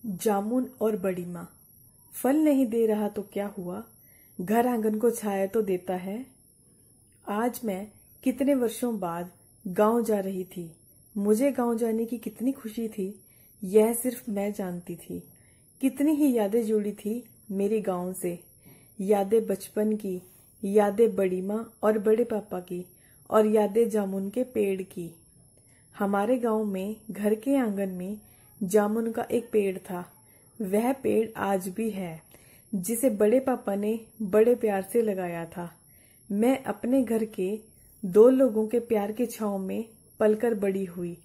जामुन और बड़ी माँ। फल नहीं दे रहा तो क्या हुआ, घर आंगन को छाया तो देता है। आज मैं कितने वर्षों बाद गांव जा रही थी। मुझे गांव जाने की कितनी खुशी थी, यह सिर्फ मैं जानती थी। कितनी ही यादें जुड़ी थी मेरे गांव से, यादें बचपन की, यादें बड़ी माँ और बड़े पापा की, और यादें जामुन के पेड़ की। हमारे गांव में घर के आंगन में जामुन का एक पेड़ था। वह पेड़ आज भी है, जिसे बड़े पापा ने बड़े प्यार से लगाया था। मैं अपने घर के दो लोगों के प्यार की छांव में पलकर बड़ी हुई,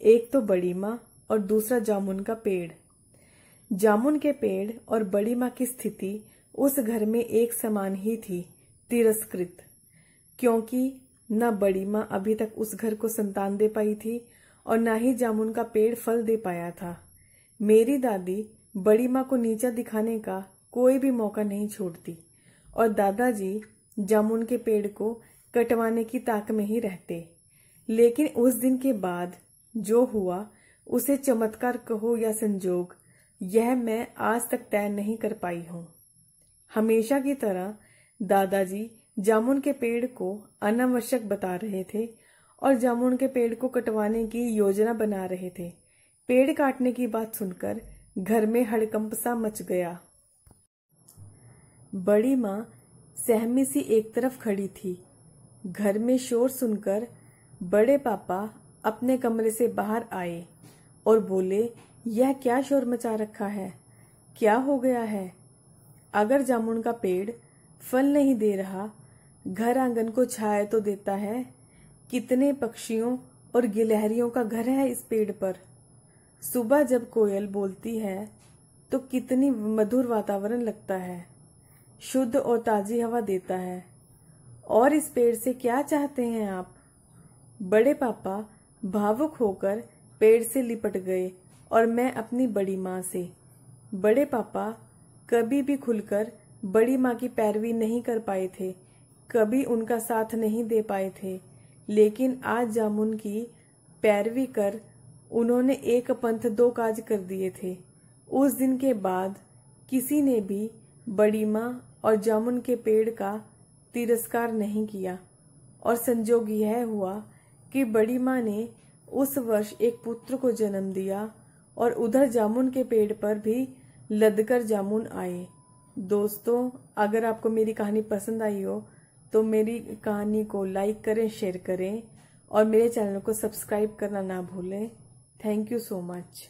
एक तो बड़ी माँ और दूसरा जामुन का पेड़। जामुन के पेड़ और बड़ी माँ की स्थिति उस घर में एक समान ही थी, तिरस्कृत। क्योंकि न बड़ी माँ अभी तक उस घर को संतान दे पाई थी और न ही जामुन का पेड़ फल दे पाया था। मेरी दादी बड़ी माँ को नीचा दिखाने का कोई भी मौका नहीं छोड़ती और दादाजी जामुन के पेड़ को कटवाने की ताक में ही रहते। लेकिन उस दिन के बाद जो हुआ, उसे चमत्कार कहो या संजोग, यह मैं आज तक तय नहीं कर पाई हूँ। हमेशा की तरह दादाजी जामुन के पेड़ को अनावश्यक बता रहे थे और जामुन के पेड़ को कटवाने की योजना बना रहे थे। पेड़ काटने की बात सुनकर घर में हड़कंप सा मच गया। बड़ी माँ सहमी सी एक तरफ खड़ी थी। घर में शोर सुनकर बड़े पापा अपने कमरे से बाहर आए और बोले, यह क्या शोर मचा रखा है, क्या हो गया है? अगर जामुन का पेड़ फल नहीं दे रहा, घर आंगन को छाया तो देता है। कितने पक्षियों और गिलहरियों का घर है इस पेड़ पर। सुबह जब कोयल बोलती है तो कितनी मधुर वातावरण लगता है, शुद्ध और ताजी हवा देता है। और इस पेड़ से क्या चाहते हैं आप? बड़े पापा भावुक होकर पेड़ से लिपट गए और मैं अपनी बड़ी माँ से। बड़े पापा कभी भी खुलकर बड़ी माँ की पैरवी नहीं कर पाए थे, कभी उनका साथ नहीं दे पाए थे। लेकिन आज जामुन की पैरवी कर उन्होंने एक पंथ दो काज कर दिए थे। उस दिन के बाद किसी ने भी बड़ी माँ और जामुन के पेड़ का तिरस्कार नहीं किया और संजोग यह हुआ कि बड़ी माँ ने उस वर्ष एक पुत्र को जन्म दिया और उधर जामुन के पेड़ पर भी लदकर जामुन आए। दोस्तों, अगर आपको मेरी कहानी पसंद आई हो तो मेरी कहानी को लाइक करें, शेयर करें और मेरे चैनल को सब्सक्राइब करना ना भूलें। Thank you so much.